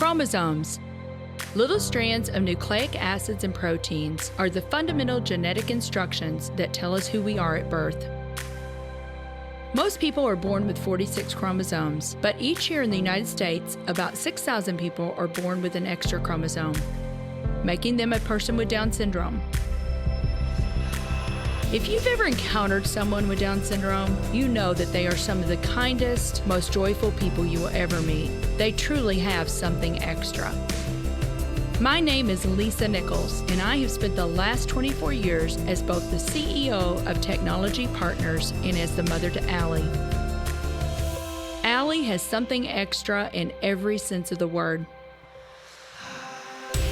Chromosomes. Little strands of nucleic acids and proteins are the fundamental genetic instructions that tell us who we are at birth. Most people are born with 46 chromosomes, but each year in the United States, about 6,000 people are born with an extra chromosome, making them a person with Down syndrome. If you've ever encountered someone with Down syndrome, you know that they are some of the kindest, most joyful people you will ever meet. They truly have something extra. My name is Lisa Nichols, and I have spent the last 24 years as both the CEO of Technology Partners and as the mother to Allie. Allie has something extra in every sense of the word.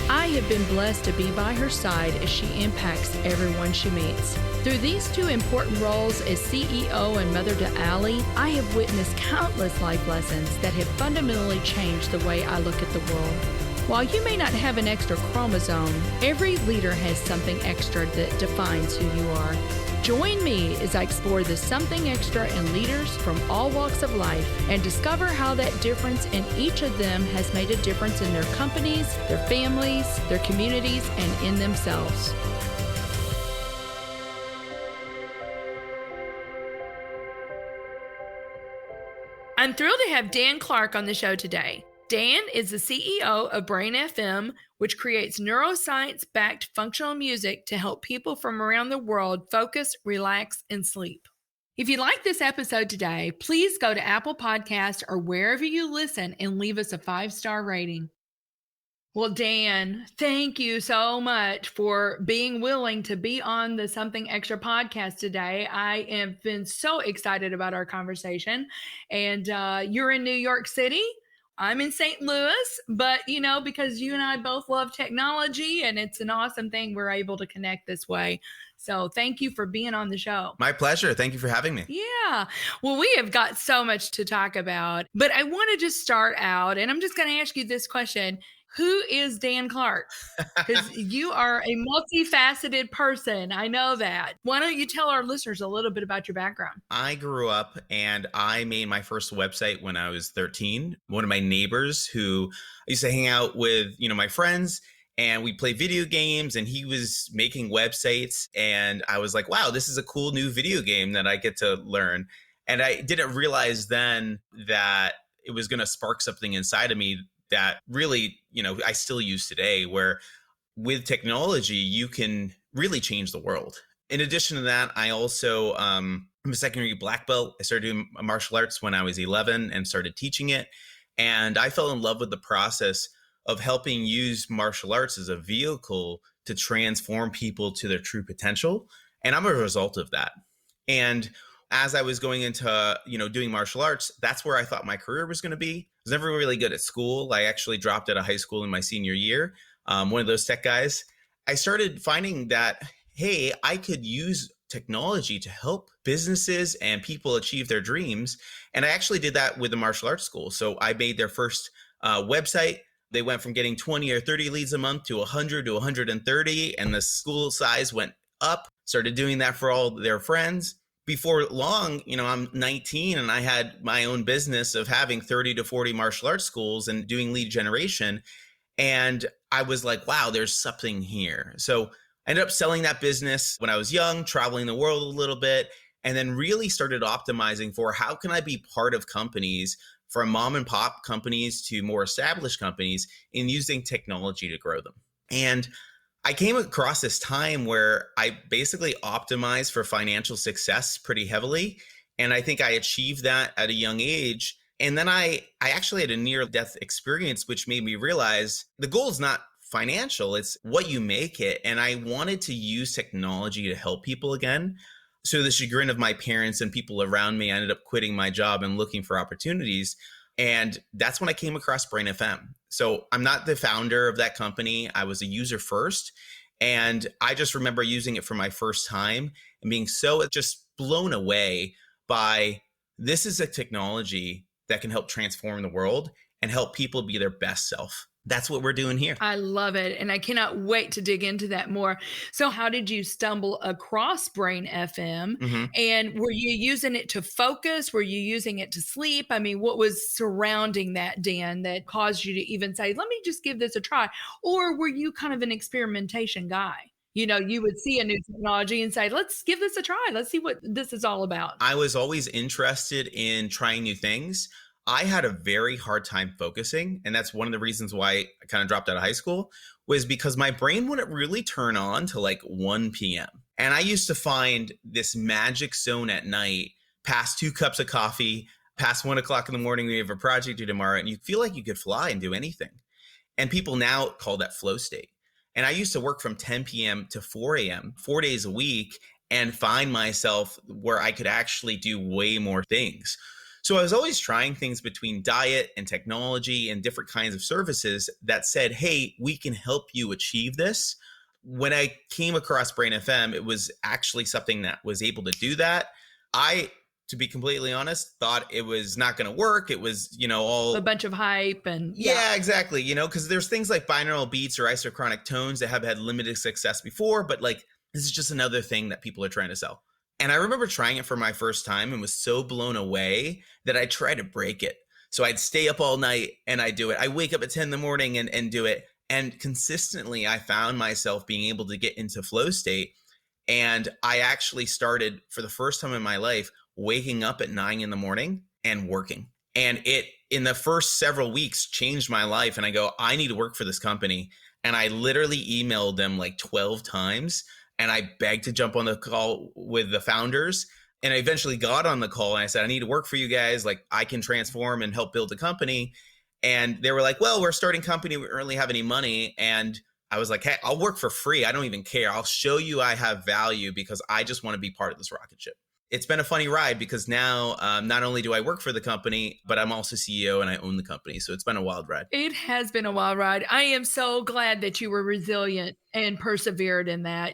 I have been blessed to be by her side as she impacts everyone she meets. Through these two important roles as CEO and mother to Allie, I have witnessed countless life lessons that have fundamentally changed the way I look at the world. While you may not have an extra chromosome, every leader has something extra that defines who you are. Join me as I explore the something extra in leaders from all walks of life and discover how that difference in each of them has made a difference in their companies, their families, their communities, and in themselves. I'm thrilled to have Dan Clark on the show today. Dan is the CEO of Brain FM, which creates neuroscience-backed functional music to help people from around the world focus, relax, and sleep. If you like this episode today, please go to Apple Podcasts or wherever you listen and leave us a 5-star rating. Well, Dan, thank you so much for being willing to be on the Something Extra podcast today. I have been so excited about our conversation. And you're in New York City. I'm in St. Louis, but because you and I both love technology and it's an awesome thing we're able to connect this way. So thank you for being on the show. My pleasure. Thank you for having me. Yeah. Well, we have got so much to talk about, but I want to just start out and I'm just going to ask you this question. Who is Dan Clark? Because you are a multifaceted person. I know that. Why don't you tell our listeners a little bit about your background? I grew up and I made my first website when I was 13. One of my neighbors who I used to hang out with, my friends, and we played video games and he was making websites. And I was like, wow, this is a cool new video game that I get to learn. And I didn't realize then that it was going to spark something inside of me that really, I still use today, where with technology, you can really change the world. In addition to that, I also, I'm a secondary black belt. I started doing martial arts when I was 11 and started teaching it. And I fell in love with the process of helping use martial arts as a vehicle to transform people to their true potential. And I'm a result of that. And as I was going into, doing martial arts, that's where I thought my career was going to be. I was never really good at school. I actually dropped out of high school in my senior year. One of those tech guys. I started finding that, hey, I could use technology to help businesses and people achieve their dreams. And I actually did that with the martial arts school. So I made their first website. They went from getting 20 or 30 leads a month to 100 to 130. And the school size went up, started doing that for all their friends. Before long, I'm 19 and I had my own business of having 30 to 40 martial arts schools and doing lead generation. And I was like, wow, there's something here. So I ended up selling that business when I was young, traveling the world a little bit, and then really started optimizing for how can I be part of companies, from mom and pop companies to more established companies, in using technology to grow them. And I came across this time where I basically optimized for financial success pretty heavily. And I think I achieved that at a young age. And then I actually had a near-death experience, which made me realize the goal is not financial, it's what you make it. And I wanted to use technology to help people again. So to the chagrin of my parents and people around me, I ended up quitting my job and looking for opportunities. And that's when I came across Brain FM. So I'm not the founder of that company. I was a user first. And I just remember using it for my first time and being so just blown away by, this is a technology that can help transform the world and help people be their best self. That's what we're doing here. I love it. And I cannot wait to dig into that more. So, how did you stumble across Brain FM? Mhm. And were you using it to focus? Were you using it to sleep? I mean, what was surrounding that, Dan, that caused you to even say, let me just give this a try? Or were you kind of an experimentation guy? You would see a new technology and say, let's give this a try. Let's see what this is all about. I was always interested in trying new things. I had a very hard time focusing, and that's one of the reasons why I kind of dropped out of high school, was because my brain wouldn't really turn on till like 1 p.m. And I used to find this magic zone at night, past 2 cups of coffee, past 1 o'clock in the morning, we have a project due tomorrow, and you feel like you could fly and do anything. And people now call that flow state. And I used to work from 10 p.m. to 4 a.m., 4 days a week, and find myself where I could actually do way more things. So I was always trying things between diet and technology and different kinds of services that said, hey, we can help you achieve this. When I came across Brain FM, it was actually something that was able to do that. I, to be completely honest, thought it was not going to work. It was, all a bunch of hype and yeah, exactly. Because there's things like binaural beats or isochronic tones that have had limited success before, but like this is just another thing that people are trying to sell. And I remember trying it for my first time and was so blown away that I tried to break it. So I'd stay up all night and I'd do it. I wake up at 10 in the morning and do it. And consistently, I found myself being able to get into flow state. And I actually started, for the first time in my life, waking up at 9 in the morning and working. And it, in the first several weeks, changed my life. And I go, I need to work for this company. And I literally emailed them like 12 times. And I begged to jump on the call with the founders. And I eventually got on the call and I said, I need to work for you guys. Like I can transform and help build a company. And they were like, well, we're a starting company. We don't really have any money. And I was like, hey, I'll work for free. I don't even care. I'll show you I have value because I just want to be part of this rocket ship. It's been a funny ride because now not only do I work for the company, but I'm also CEO and I own the company. So it's been a wild ride. It has been a wild ride. I am so glad that you were resilient and persevered in that.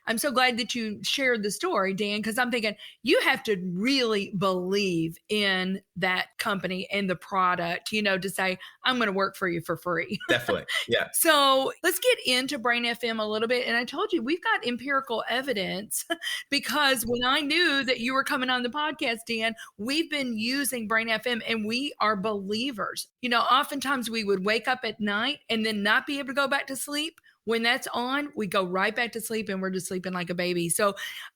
I'm so glad that you shared the story, Dan, because I'm thinking you have to really believe in that company and the product, to say, I'm going to work for you for free. Definitely. Yeah. So let's get into Brain FM a little bit. And I told you, we've got empirical evidence because when I knew that you were coming on the podcast, Dan, we've been using Brain FM and we are believers. Oftentimes we would wake up at night and then not be able to go back to sleep. When that's on, we go right back to sleep and we're just sleeping like a baby. So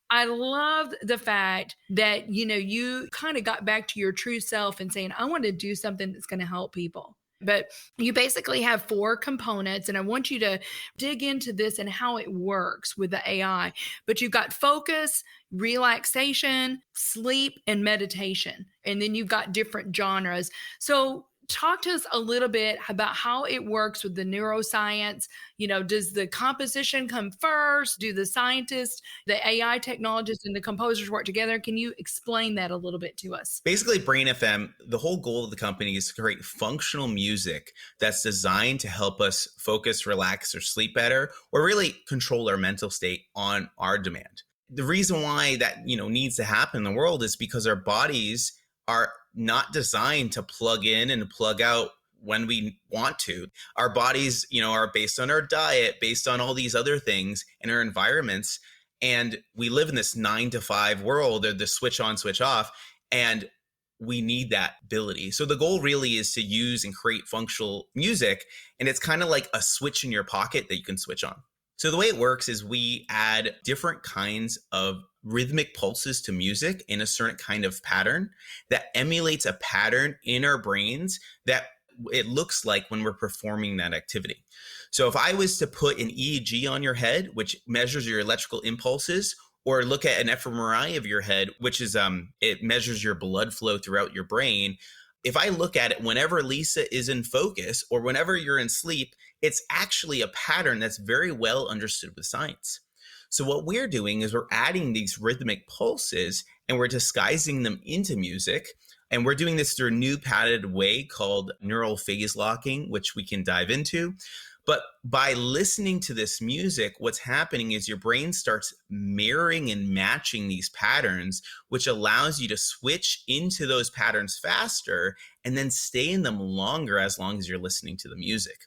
I love the fact that, you kind of got back to your true self and saying, I want to do something that's going to help people. But you basically have 4 components, and I want you to dig into this and how it works with the AI. But you've got focus, relaxation, sleep, and meditation. And then you've got different genres. So talk to us a little bit about how it works with the neuroscience. Does the composition come first? Do the scientists, the AI technologists, and the composers work together? Can you explain that a little bit to us? Basically, Brain FM, the whole goal of the company is to create functional music that's designed to help us focus, relax, or sleep better, or really control our mental state on our demand. The reason why that, needs to happen in the world is because our bodies are not designed to plug in and plug out when we want to. Our bodies, are based on our diet, based on all these other things in our environments. And we live in this 9 to 5 world, or the switch on, switch off. And we need that ability. So the goal really is to use and create functional music. And it's kind of like a switch in your pocket that you can switch on. So the way it works is we add different kinds of rhythmic pulses to music in a certain kind of pattern that emulates a pattern in our brains that it looks like when we're performing that activity. So if I was to put an EEG on your head, which measures your electrical impulses, or look at an fMRI of your head, which is it measures your blood flow throughout your brain. If I look at it whenever Lisa is in focus or whenever you're in sleep, it's actually a pattern that's very well understood with science. So what we're doing is we're adding these rhythmic pulses and we're disguising them into music. And we're doing this through a new patented way called neural phase locking, which we can dive into. But by listening to this music, what's happening is your brain starts mirroring and matching these patterns, which allows you to switch into those patterns faster and then stay in them longer as long as you're listening to the music.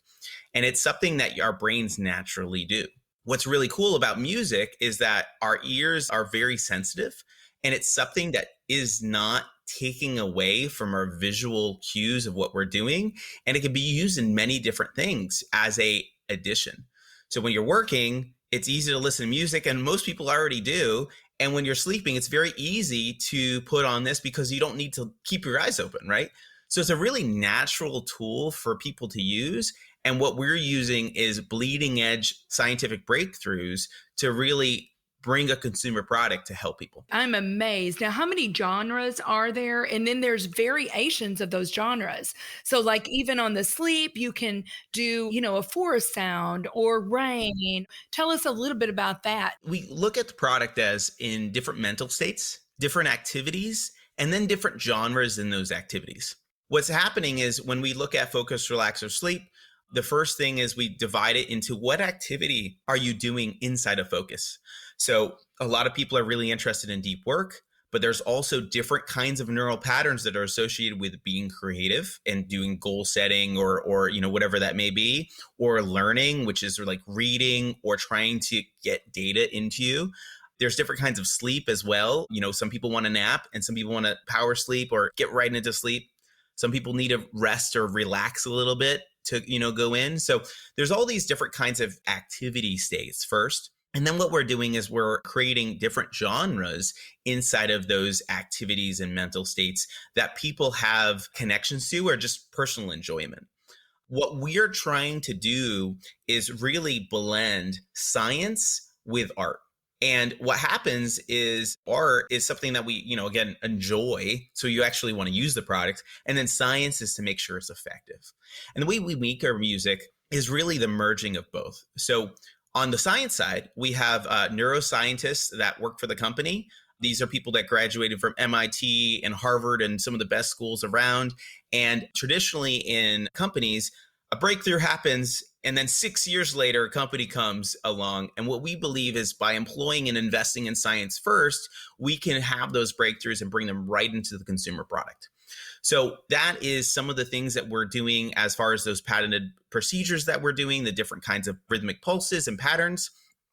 And it's something that our brains naturally do. What's really cool about music is that our ears are very sensitive, and it's something that is not taking away from our visual cues of what we're doing. And it can be used in many different things as a addition. So when you're working, it's easy to listen to music, and most people already do. And when you're sleeping, it's very easy to put on this because you don't need to keep your eyes open, right? So it's a really natural tool for people to use. And what we're using is bleeding edge scientific breakthroughs to really bring a consumer product to help people. I'm amazed. Now, how many genres are there? And then there's variations of those genres. So like even on the sleep, you can do, a forest sound or rain. Tell us a little bit about that. We look at the product as in different mental states, different activities, and then different genres in those activities. What's happening is when we look at focus, relax, or sleep, the first thing is we divide it into what activity are you doing inside of focus. So a lot of people are really interested in deep work, but there's also different kinds of neural patterns that are associated with being creative and doing goal setting or whatever that may be, or learning, which is like reading or trying to get data into you. There's different kinds of sleep as well. Some people want to nap and some people want to power sleep or get right into sleep. Some people need to rest or relax a little bit to, go in. So there's all these different kinds of activity states first. And then what we're doing is we're creating different genres inside of those activities and mental states that people have connections to or just personal enjoyment. What we're trying to do is really blend science with art. And what happens is art is something that we, again, enjoy. So you actually want to use the product. And then science is to make sure it's effective. And the way we make our music is really the merging of both. So on the science side, we have neuroscientists that work for the company. These are people that graduated from MIT and Harvard and some of the best schools around. And traditionally in companies, a breakthrough happens, and then 6 years later, a company comes along. And what we believe is by employing and investing in science first, we can have those breakthroughs and bring them right into the consumer product. So that is some of the things that we're doing as far as those patented procedures that we're doing, the different kinds of rhythmic pulses and patterns.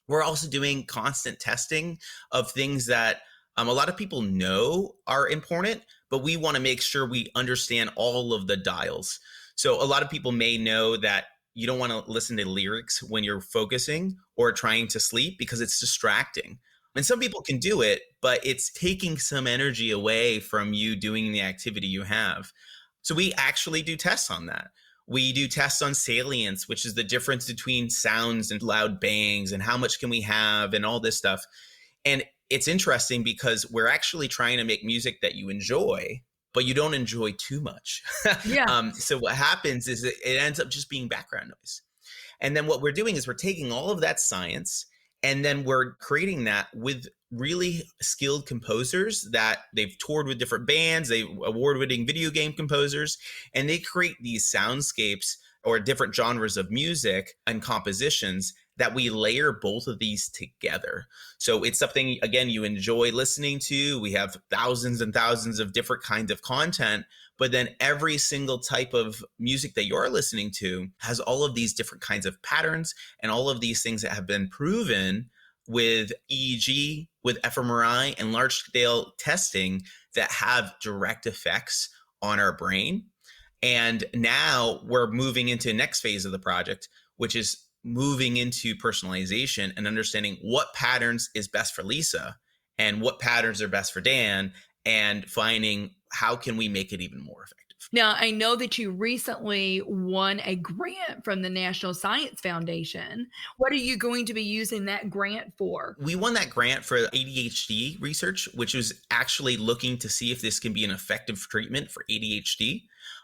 We're also doing constant testing of things that a lot of people know are important, but we want to make sure we understand all of the dials. So a lot of people may know that you don't want to listen to lyrics when you're focusing or trying to sleep because it's distracting. And some people can do it, but it's taking some energy away from you doing the activity you have. So we actually do tests on that. We do tests on salience, which is the difference between sounds and loud bangs and how much can we have and all this stuff. And it's interesting because we're actually trying to make music that you enjoy, but you don't enjoy too much. Yeah. So what happens is it ends up just being background noise. And then what we're doing is we're taking all of that science and then we're creating that with really skilled composers that they've toured with different bands, they award-winning video game composers, and they create these soundscapes or different genres of music and compositions that we layer both of these together. So it's something, again, you enjoy listening to. We have thousands and thousands of different kinds of content, but then every single type of music that you're listening to has all of these different kinds of patterns and all of these things that have been proven with EEG, with fMRI, and large-scale testing that have direct effects on our brain. And now we're moving into the next phase of the project, which is moving into personalization and understanding what patterns is best for Lisa and what patterns are best for Dan, and finding how can we make it even more effective. Now, I know that you recently won a grant from the National Science Foundation. What are you going to be using that grant for? We won that grant for ADHD research, which was actually looking to see if this can be an effective treatment for ADHD.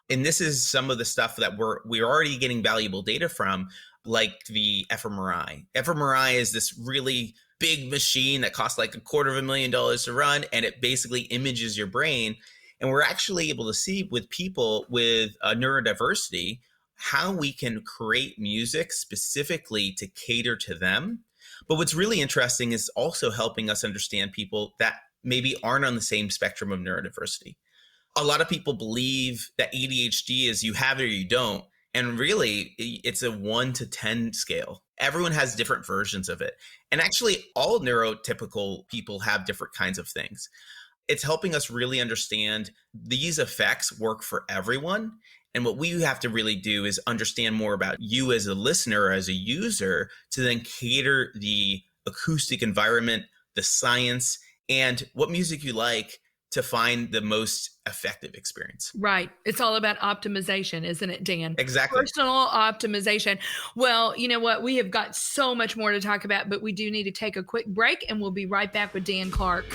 And this is some of the stuff that we're already getting valuable data from, like the fMRI. fMRI is this really big machine that costs like $250,000 to run, and it basically images your brain. And we're actually able to see with people with neurodiversity how we can create music specifically to cater to them. But what's really interesting is also helping us understand people that maybe aren't on the same spectrum of neurodiversity. A lot of people believe that ADHD is you have it or you don't. And really, it's a 1 to 10 scale. Everyone has different versions of it. And actually, all neurotypical people have different kinds of things. It's helping us really understand these effects work for everyone. And what we have to really do is understand more about you as a listener, as a user, to then cater the acoustic environment, the science, and what music you like to find the most effective experience. Right. It's all about optimization, isn't it, Dan? Exactly. Personal optimization. Well, you know what? We have got so much more to talk about, but we do need to take a quick break, and we'll be right back with Dan Clark.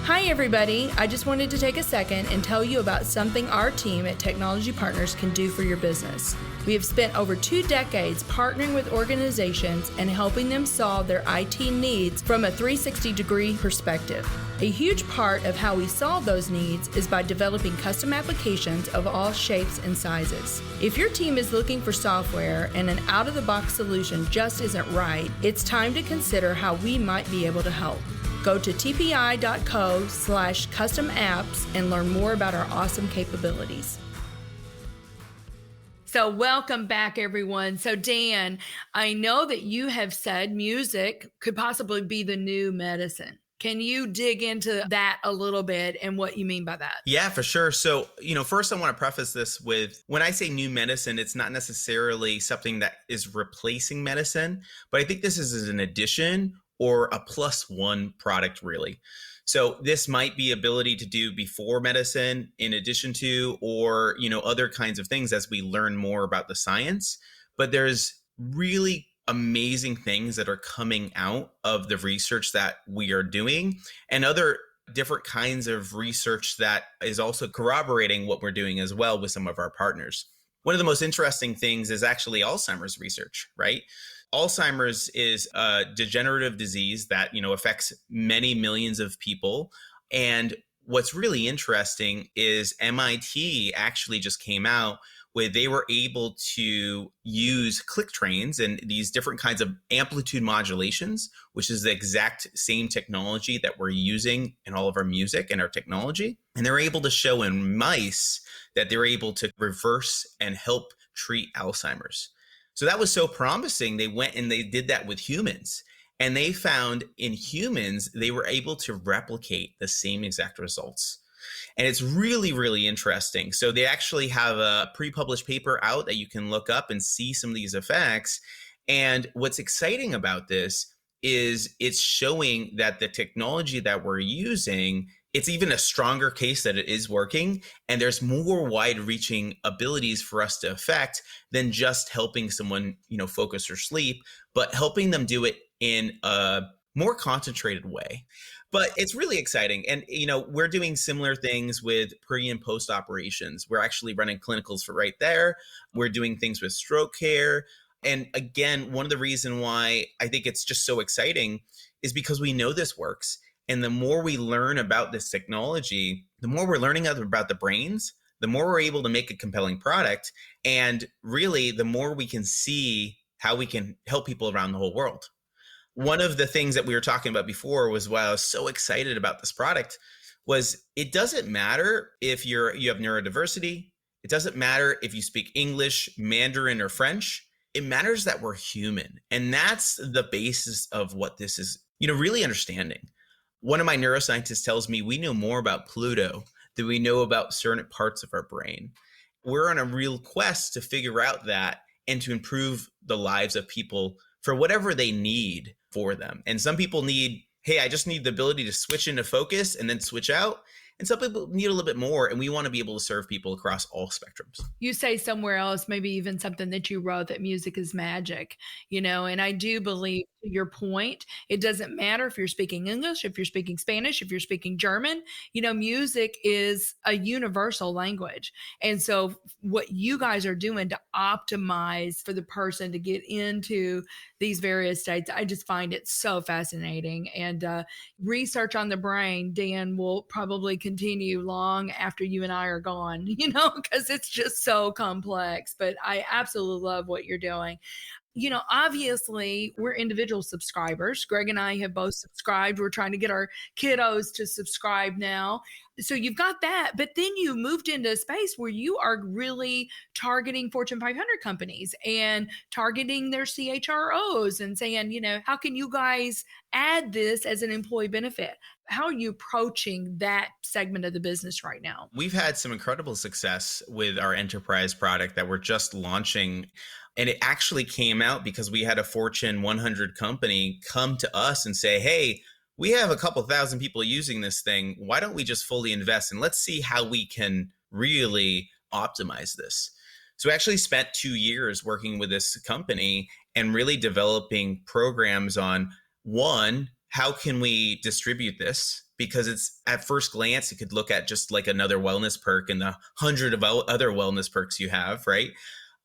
Hi, everybody. I just wanted to take a second and tell you about something our team at Technology Partners can do for your business. We have spent over 2 decades partnering with organizations and helping them solve their IT needs from a 360-degree perspective. A huge part of how we solve those needs is by developing custom applications of all shapes and sizes. If your team is looking for software and an out-of-the-box solution just isn't right, it's time to consider how we might be able to help. Go to tpi.co/custom apps and learn more about our awesome capabilities. So welcome back, everyone. So Dan, I know that you have said music could possibly be the new medicine. Can you dig into that a little bit and what you mean by that? Yeah, for sure. So, first I want to preface this with, when I say new medicine, it's not necessarily something that is replacing medicine, but I think this is an addition or a +1 product, really. So this might be ability to do before medicine, in addition to, or, other kinds of things as we learn more about the science. But there's really amazing things that are coming out of the research that we are doing, and other different kinds of research that is also corroborating what we're doing as well with some of our partners. One of the most interesting things is actually Alzheimer's research, right? Alzheimer's is a degenerative disease that, affects many millions of people. And what's really interesting is MIT actually just came out where they were able to use click trains and these different kinds of amplitude modulations, which is the exact same technology that we're using in all of our music and our technology. And they're able to show in mice that they're able to reverse and help treat Alzheimer's. So that was so promising. They went and they did that with humans. And they found in humans, they were able to replicate the same exact results. And it's really, really interesting. So they actually have a pre-published paper out that you can look up and see some of these effects. And what's exciting about this is it's showing that the technology that we're using, it's even a stronger case that it is working, and there's more wide-reaching abilities for us to affect than just helping someone, focus or sleep, but helping them do it in a more concentrated way. But it's really exciting. And, we're doing similar things with pre and post operations. We're actually running clinicals for right there. We're doing things with stroke care. And again, one of the reasons why I think it's just so exciting is because we know this works. And the more we learn about this technology, the more we're learning about the brains, the more we're able to make a compelling product. And really, the more we can see how we can help people around the whole world. One of the things that we were talking about before was why I was so excited about this product was it doesn't matter if you have neurodiversity. It doesn't matter if you speak English, Mandarin, or French. It matters that we're human. And that's the basis of what this is, really understanding. One of my neuroscientists tells me we know more about Pluto than we know about certain parts of our brain. We're on a real quest to figure out that and to improve the lives of people for whatever they need for them. And some people need, hey, I just need the ability to switch into focus and then switch out. And some people need a little bit more, and we want to be able to serve people across all spectrums. You say somewhere else, maybe even something that you wrote, that music is magic, and I do believe, to your point, it doesn't matter if you're speaking English, if you're speaking Spanish, if you're speaking German, music is a universal language. And so what you guys are doing to optimize for the person to get into these various states, I just find it so fascinating. And research on the brain, Dan, will probably continue long after you and I are gone, because it's just so complex. But I absolutely love what you're doing. Obviously, we're individual subscribers. Greg and I have both subscribed. We're trying to get our kiddos to subscribe now. So you've got that, but then you moved into a space where you are really targeting Fortune 500 companies and targeting their CHROs and saying, how can you guys add this as an employee benefit? How are you approaching that segment of the business right now? We've had some incredible success with our enterprise product that we're just launching. And it actually came out because we had a Fortune 100 company come to us and say, hey, we have a couple thousand people using this thing. Why don't we just fully invest and let's see how we can really optimize this? So we actually spent 2 years working with this company and really developing programs on, one, how can we distribute this? Because it's at first glance, it could look at just like another wellness perk and the hundred of other wellness perks you have, right?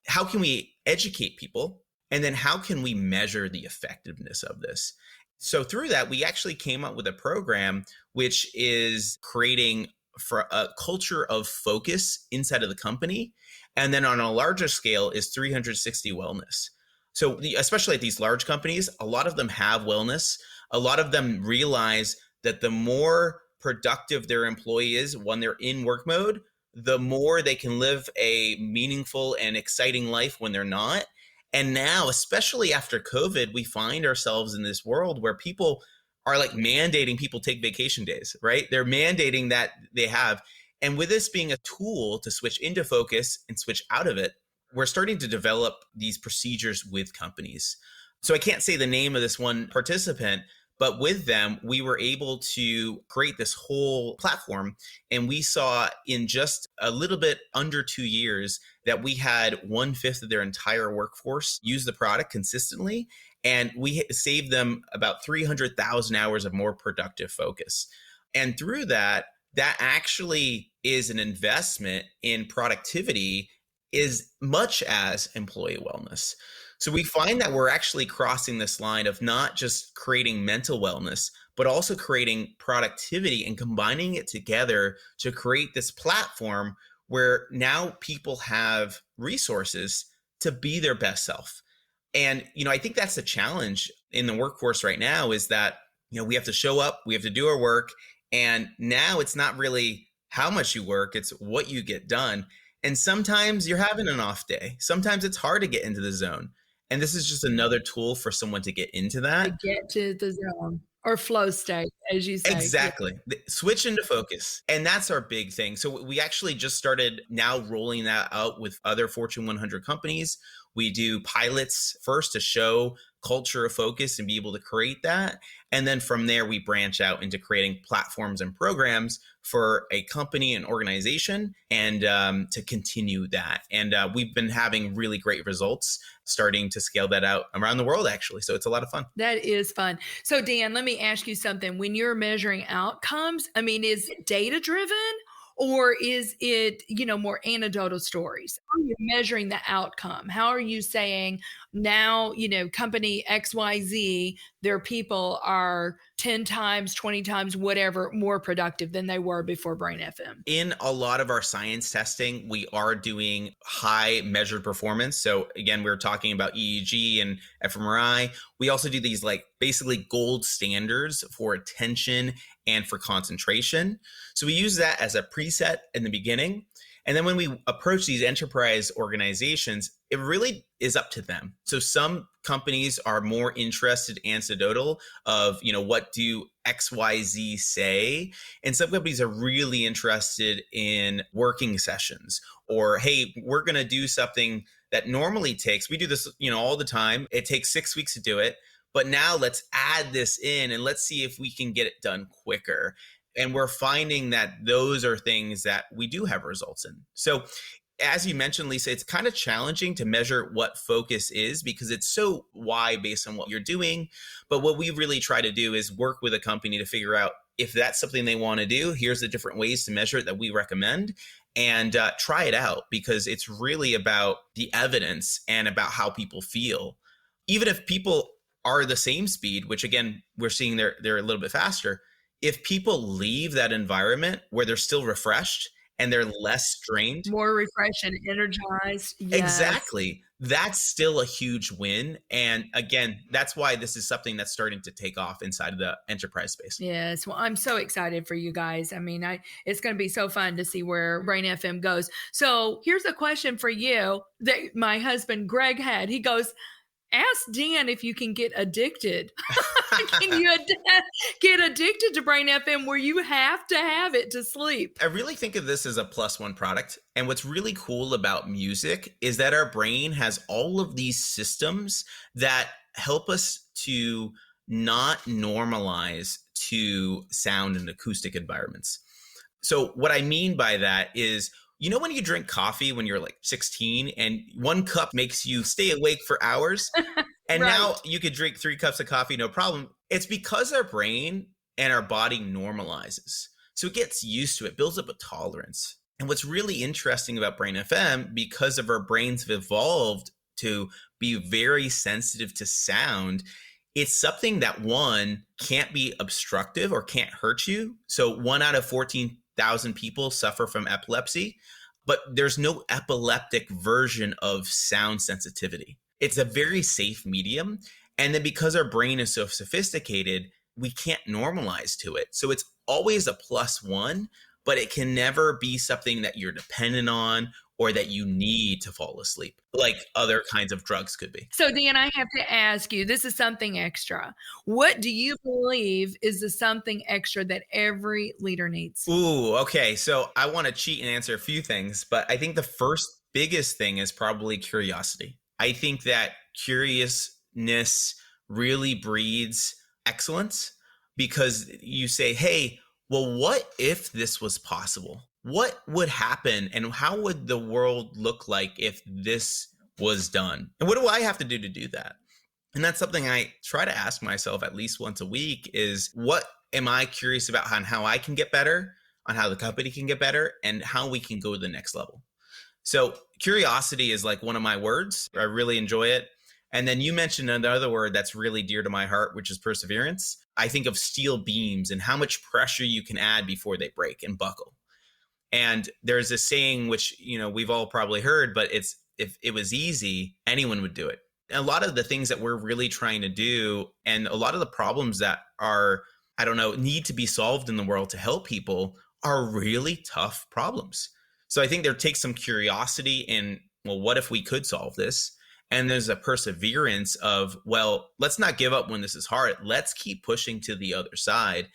How can we educate people? And then how can we measure the effectiveness of this? So through that, we actually came up with a program which is creating for a culture of focus inside of the company. And then on a larger scale is 360 wellness. So especially at these large companies, a lot of them have wellness. A lot of them realize that the more productive their employee is when they're in work mode, the more they can live a meaningful and exciting life when they're not. And now, especially after COVID, we find ourselves in this world where people are like mandating people take vacation days, right? They're mandating that they have. And with this being a tool to switch into focus and switch out of it, we're starting to develop these procedures with companies. So I can't say the name of this one participant, but with them, we were able to create this whole platform. And we saw in just a little bit under 2 years that we had 1/5 of their entire workforce use the product consistently. And we saved them about 300,000 hours of more productive focus. And through that, that actually is an investment in productivity as much as employee wellness. So we find that we're actually crossing this line of not just creating mental wellness, but also creating productivity and combining it together to create this platform where now people have resources to be their best self. And, I think that's the challenge in the workforce right now is that, we have to show up, we have to do our work. And now it's not really how much you work, it's what you get done. And sometimes you're having an off day. Sometimes it's hard to get into the zone. And this is just another tool for someone to get into To that. get to the zone or flow state, as you say. Exactly. Switch into focus. And that's our big thing. So we actually just started now rolling that out with other Fortune 100 companies. We do pilots first to show culture of focus and be able to create that. And then from there, we branch out into creating platforms and programs for a company and organization and to continue that. And we've been having really great results starting to scale that out around the world, actually. So it's a lot of fun. That is fun. So Dan, let me ask you something. When you're measuring outcomes, is it data driven? Or is it, more anecdotal stories? How are you measuring the outcome? How are you saying now, company XYZ, their people are 10 times, 20 times, whatever, more productive than they were before Brain FM? In a lot of our science testing, we are doing high measured performance. So again, we were talking about EEG and fMRI. We also do these like basically gold standards for attention and for concentration. So we use that as a preset in the beginning. And then when we approach these enterprise organizations, it really is up to them. So some companies are more interested anecdotal of, what do XYZ say? And some companies are really interested in working sessions or, hey, we're going to do something that normally takes, we do this, all the time. It takes 6 weeks to do it. But now let's add this in and let's see if we can get it done quicker. And we're finding that those are things that we do have results in. So as you mentioned, Lisa, it's kind of challenging to measure what focus is because it's so wide based on what you're doing. But what we really try to do is work with a company to figure out if that's something they want to do. Here's the different ways to measure it that we recommend and try it out because it's really about the evidence and about how people feel. Even if people are the same speed, which again, we're seeing they're a little bit faster. If people leave that environment where they're still refreshed and they're less strained. More refreshed and energized. Yes. Exactly. that's still a huge win. And again, that's why this is something that's starting to take off inside of the enterprise space. Yes. Well, I'm so excited for you guys. I mean, it's going to be so fun to see where Brain FM goes. So here's a question for you that my husband, Greg, had. He goes, ask Dan if you can get addicted. Can you get addicted to Brain FM where you have to have it to sleep? I really think of this as a +1 product. And what's really cool about music is that our brain has all of these systems that help us to not normalize to sound and acoustic environments. So what I mean by that is, you know, when you drink coffee when you're like 16 and one cup makes you stay awake for hours, and Right. now you could drink 3 cups of coffee, no problem. It's because our brain and our body normalizes. So it gets used to it, builds up a tolerance. And what's really interesting about Brain FM, because of our brains have evolved to be very sensitive to sound, it's something that, one, can't be obstructive or can't hurt you. So 1 out of 14,000 people suffer from epilepsy, but there's no epileptic version of sound sensitivity. It's a very safe medium. And then because our brain is so sophisticated, we can't normalize to it. So it's always a +1, but it can never be something that you're dependent on or that you need to fall asleep, like other kinds of drugs could be. So, Dan, I have to ask you, this is something extra. What do you believe is the something extra that every leader needs? Ooh, okay. So I want to cheat and answer a few things, but I think the first biggest thing is probably curiosity. I think that curiousness really breeds excellence, because you say, hey, well, what if this was possible? What would happen and how would the world look like if this was done? And what do I have to do that? And that's something I try to ask myself at least once a week is, what am I curious about on how I can get better, on how the company can get better, and how we can go to the next level? So curiosity is like one of my words. I really enjoy it. And then you mentioned another word that's really dear to my heart, which is perseverance. I think of steel beams and how much pressure you can add before they break and buckle. And there's a saying, which, you know, we've all probably heard, but it's, if it was easy, anyone would do it. A lot of the things that we're really trying to do, and a lot of the problems that are, I don't know, need to be solved in the world to help people, are really tough problems. So I think there takes some curiosity in, well, what if we could solve this? And there's a perseverance of, well, let's not give up when this is hard. Let's keep pushing to the other side.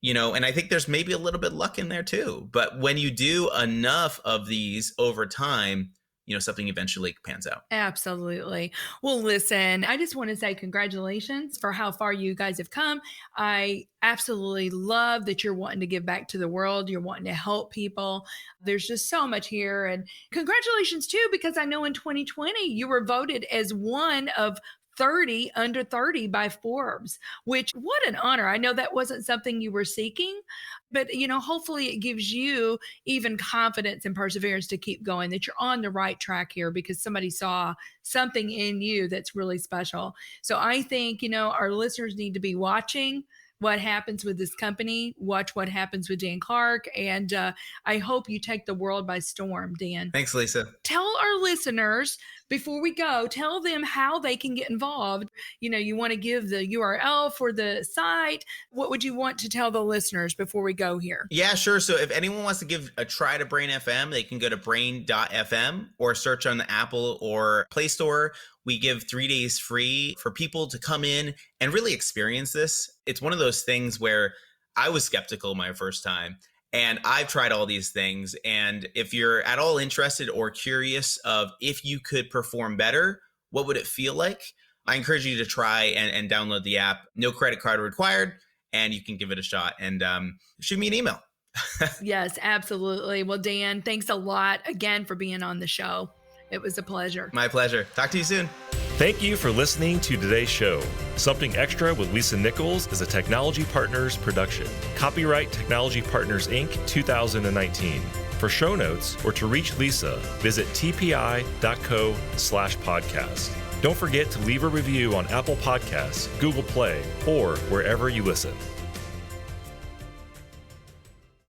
You know, and I think there's maybe a little bit luck in there too. But when you do enough of these over time, you know, something eventually pans out. Absolutely. Well, listen, I just want to say congratulations for how far you guys have come. I absolutely love that you're wanting to give back to the world. You're wanting to help people. There's just so much here. And congratulations too, because I know in 2020, you were voted as one of 30 under 30 by Forbes, which, what an honor. I know that wasn't something you were seeking, but, you know, hopefully it gives you even confidence and perseverance to keep going, that you're on the right track here because somebody saw something in you that's really special. So I think, you know, our listeners need to be watching what happens with this company, watch what happens with Dan Clark, and I hope you take the world by storm, Dan. Thanks, Lisa. Tell our listeners, before we go, tell them how they can get involved. You know, you want to give the URL for the site. What would you want to tell the listeners before we go here? Yeah, sure. So if anyone wants to give a try to Brain FM, they can go to brain.fm or search on the Apple or Play Store. We give 3 days free for people to come in and really experience this. It's one of those things where I was skeptical my first time, and I've tried all these things. And if you're at all interested or curious of if you could perform better, what would it feel like? I encourage you to try and download the app. No credit card required, and you can give it a shot. And shoot me an email. Yes, absolutely. Well, Dan, thanks a lot again for being on the show. It was a pleasure. My pleasure. Talk to you soon. Thank you for listening to today's show. Something Extra with Lisa Nichols is a Technology Partners production. Copyright Technology Partners, Inc. 2019. For show notes or to reach Lisa, visit tpi.co/podcast. Don't forget to leave a review on Apple Podcasts, Google Play, or wherever you listen.